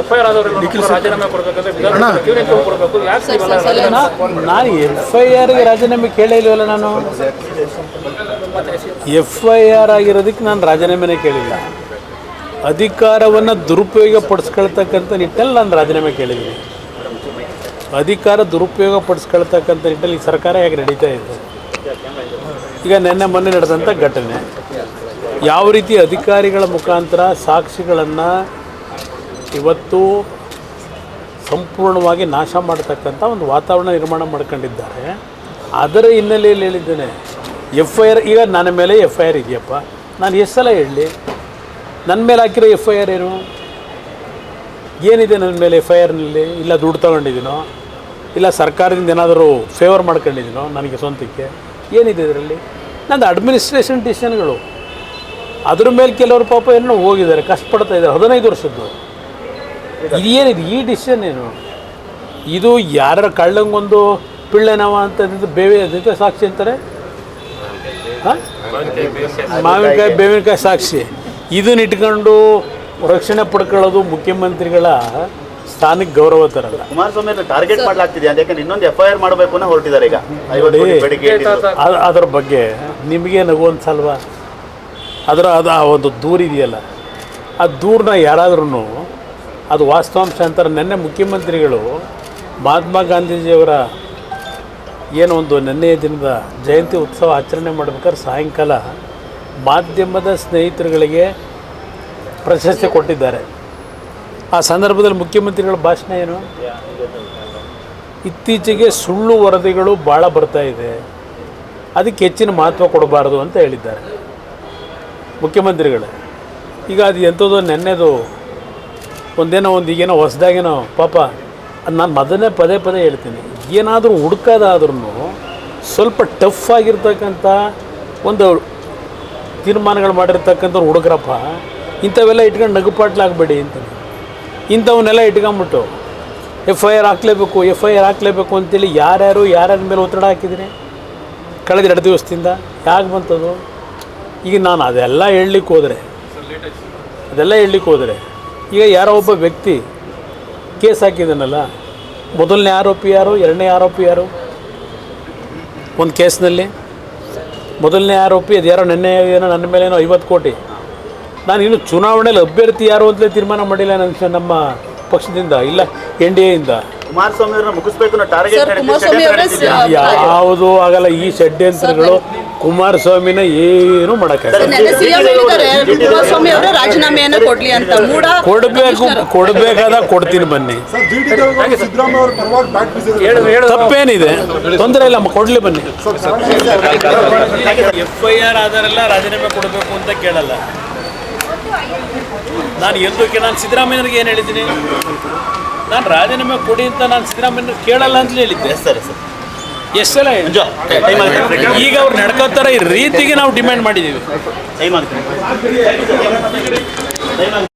FIR ಆದವರೆಲ್ಲ ರಾಜೀನಾಮೆ ಕೊಡಬೇಕು ಯಾಕೆ ನಾನು FIRಗೆ ರಾಜೀನಾಮೆ ಕೇಳೇ ಇಲ್ವಲ್ಲ. ನಾನು FIR ಆಗಿರೋದಕ್ಕೆ ನಾನು ರಾಜೀನಾಮೆನೇ ಕೇಳಿಲ್ಲ. ಅಧಿಕಾರವನ್ನು ದುರುಪಯೋಗ ಪಡಿಸ್ಕೊಳ್ತಕ್ಕಂಥ ನಿಟ್ಟಲ್ಲಿ ನಾನು ರಾಜೀನಾಮೆ ಕೇಳಿದ್ದೀನಿ. ಅಧಿಕಾರ ದುರುಪಯೋಗ ಪಡಿಸ್ಕೊಳ್ತಕ್ಕಂಥ ನಿಟ್ಟಲ್ಲಿ ಈ ಸರ್ಕಾರ ಹೇಗೆ ನಡೀತಾ ಇದೆ. ಈಗ ಮೊನ್ನೆ ನಡೆದಂಥ ಘಟನೆ, ಯಾವ ರೀತಿ ಅಧಿಕಾರಿಗಳ ಮುಖಾಂತರ ಸಾಕ್ಷಿಗಳನ್ನು ಇವತ್ತು ಸಂಪೂರ್ಣವಾಗಿ ನಾಶ ಮಾಡತಕ್ಕಂಥ ಒಂದು ವಾತಾವರಣ ನಿರ್ಮಾಣ ಮಾಡ್ಕೊಂಡಿದ್ದಾರೆ. ಅದರ ಹಿನ್ನೆಲೆಯಲ್ಲಿ ಹೇಳಿದ್ದೇನೆ, FIR ಈಗ ನನ್ನ ಮೇಲೆ FIR ಇದೆಯಪ್ಪ, ನಾನು ಎಷ್ಟು ಸಲ ಹೇಳಲಿ, ನನ್ನ ಮೇಲೆ ಹಾಕಿರೋ FIR ಏನಿದೆ ನನ್ನ ಮೇಲೆ FIRನಲ್ಲಿ? ಇಲ್ಲ ದುಡ್ಡು ತೊಗೊಂಡಿದ್ದೀನೋ, ಇಲ್ಲ ಸರ್ಕಾರದಿಂದ ಏನಾದರೂ ಫೇವರ್ ಮಾಡ್ಕೊಂಡಿದ್ದೀನೋ ನನಗೆ ಸ್ವಂತಕ್ಕೆ, ಏನಿದೆ ಇದರಲ್ಲಿ? ನಂದು ಅಡ್ಮಿನಿಸ್ಟ್ರೇಷನ್ ಡಿಸಿಷನ್ಗಳು. ಅದ್ರ ಮೇಲೆ ಕೆಲವರು ಪಾಪ ಏನೋ ಹೋಗಿದ್ದಾರೆ, ಕಷ್ಟಪಡ್ತಾ ಇದ್ದಾರೆ, 15 ವರ್ಷದ್ದು. ಇದೇನಿದೆ ಈ ಡಿಸಿಷನ್ ಏನು? ಇದು ಯಾರ ಕಳ್ಳಂಗೊಂದು ಪಿಳ್ಳೆನವ ಅಂತಂದಿದ್ದು ಬೇವಿನ ಸಾಕ್ಷಿ ಅಂತಾರೆ. ಮಾವಿನಕಾಯಿ ಬೇವಿನಕಾಯಿ ಸಾಕ್ಷಿ. ಇದನ್ನ ಇಟ್ಕೊಂಡು ರಕ್ಷಣೆ ಪಡ್ಕೊಳ್ಳೋದು ಮುಖ್ಯಮಂತ್ರಿಗಳ ಸ್ಥಾನಕ್ಕೆ ಗೌರವ ತರಲ್ಲ. ಕುಮಾರಸ್ವಾಮಿ ಟಾರ್ಗೆಟ್ ಮಾಡಲಾಗ್ತಿದೆ, ಯಾಕಂದ್ರೆ ಇನ್ನೊಂದು FIR ಮಾಡಬೇಕು ಅನ್ನೋ ಹೊರಟಿದ್ದಾರೆ ಈಗ. ಅದರ ಬಗ್ಗೆ ನಿಮಗೆ ನಗುವಂತ ಸಲ್ವಾ? ಅದು ಆ ಒಂದು ದೂರಿದೆಯಲ್ಲ, ಆ ದೂರನ್ನ ಯಾರಾದ್ರೂ ಅದು ವಾಸ್ತವಾಂಶ ಅಂತಾರೆ. ನಿನ್ನೆ ಮುಖ್ಯಮಂತ್ರಿಗಳು ಮಹಾತ್ಮ ಗಾಂಧೀಜಿಯವರ ಏನೋ ಒಂದು ನೆನ್ನೆಯ ದಿನದ ಜಯಂತಿ ಉತ್ಸವ ಆಚರಣೆ ಮಾಡ್ಬೇಕಾದ್ರೆ ಸಾಯಂಕಾಲ ಮಾಧ್ಯಮದ ಸ್ನೇಹಿತರುಗಳಿಗೆ ಪ್ರಶಸ್ತಿ ಕೊಟ್ಟಿದ್ದಾರೆ. ಆ ಸಂದರ್ಭದಲ್ಲಿ ಮುಖ್ಯಮಂತ್ರಿಗಳ ಭಾಷಣ ಏನು? ಇತ್ತೀಚೆಗೆ ಸುಳ್ಳು ವರದಿಗಳು ಭಾಳ ಬರ್ತಾ ಇದೆ, ಅದಕ್ಕೆ ಹೆಚ್ಚಿನ ಮಹತ್ವ ಕೊಡಬಾರ್ದು ಅಂತ ಹೇಳಿದ್ದಾರೆ ಮುಖ್ಯಮಂತ್ರಿಗಳು. ಈಗ ಅದು ಎಂಥದ್ದು ನೆನ್ನೆದು ಈಗೇನೋ ಹೊಸದಾಗೇನೋ ಪಾಪ ನಾನು ಪದೇ ಹೇಳ್ತೀನಿ, ಏನಾದರೂ ಹುಡುಕೋದಾದ್ರೂ ಸ್ವಲ್ಪ ಟಫ್ ಆಗಿರ್ತಕ್ಕಂಥ ಒಂದು ತೀರ್ಮಾನಗಳು ಮಾಡಿರ್ತಕ್ಕಂಥವ್ರು ಹುಡುಗ್ರಪ್ಪ. ಇಂಥವೆಲ್ಲ ಇಟ್ಕೊಂಡು ನಗುಪಾಟ್ಲಾಗಬೇಡಿ ಅಂತೀನಿ. ಇಂಥವನ್ನೆಲ್ಲ ಇಟ್ಕೊಂಬಿಟ್ಟು FIR ಹಾಕಲೇಬೇಕು ಅಂತೇಳಿ ಯಾರ್ಯಾರ ಮೇಲೆ ಒತ್ತಡ ಹಾಕಿದ್ದೀನಿ ಕಳೆದ 2 ದಿವಸದಿಂದ. ಯಾಕೆ ಬಂತದು? ಈಗ ನಾನು ಅದೆಲ್ಲ ಹೇಳಲಿಕ್ಕೆ ಹೋದರೆ ಈಗ ಯಾರೋ ಒಬ್ಬ ವ್ಯಕ್ತಿ ಕೇಸ್ ಹಾಕಿದ್ದಾನಲ್ಲ, ಮೊದಲನೇ ಆರೋಪಿ ಯಾರು, ಎರಡನೇ ಆರೋಪಿ ಯಾರು? ಒಂದು ಕೇಸ್ನಲ್ಲಿ ಮೊದಲನೇ ಆರೋಪಿ ಅದು ಯಾರೋ ನನ್ನ ಮೇಲೇನೋ 50 ಕೋಟಿ. ನಾನು ಇನ್ನು ಚುನಾವಣೆಯಲ್ಲಿ ಅಭ್ಯರ್ಥಿ ಯಾರು ಅಂತಲೇ ತೀರ್ಮಾನ ಮಾಡಿಲ್ಲ ನಮ್ಮ ಪಕ್ಷದಿಂದ, ಇಲ್ಲ NDA ಇಂದ. ಕುಮಾರಸ್ವಾಮಿ ಅವ್ರನ್ನ ಮುಗಿಸ್ಬೇಕು ಯಾವುದು ಆಗಲ್ಲ. ಈ ಷಡ್ಯಂತ್ರಗಳು ಕುಮಾರಸ್ವಾಮಿನ ಏನು ಕೊಡಬೇಕಾದ ಕೊಡ್ತೀನಿ, ಬನ್ನಿ. ತಪ್ಪೇನಿದೆ, ತೊಂದರೆ ಇಲ್ಲ, ಕೊಡ್ಲಿ ಬನ್ನಿ. FIR ಆದರೆಲ್ಲ ರಾಜೀನಾಮೆ ಕೊಡಬೇಕು ಅಂತ ಕೇಳಲ್ಲ ನಾನು. ನಾನು ಸಿದ್ದರಾಮಯ್ಯನಿಗೆ ಏನು ಹೇಳಿದ್ದೀನಿ? ನಾನು ರಾಜೀನಾಮೆ ಕೊಡಿ ಅಂತ ನಾನು ಸಿದ್ದರಾಮಯ್ಯ ಕೇಳಲ್ಲ ಅಂತಲೇ ಹೇಳಿದ್ದೆ. ಎಷ್ಟು ಸಲ ಈಗ ಅವ್ರು ನಡ್ಕೋತಾರ ಈ ರೀತಿಗೆ ನಾವು ಡಿಮ್ಯಾಂಡ್ ಮಾಡಿದ್ದೀವಿ.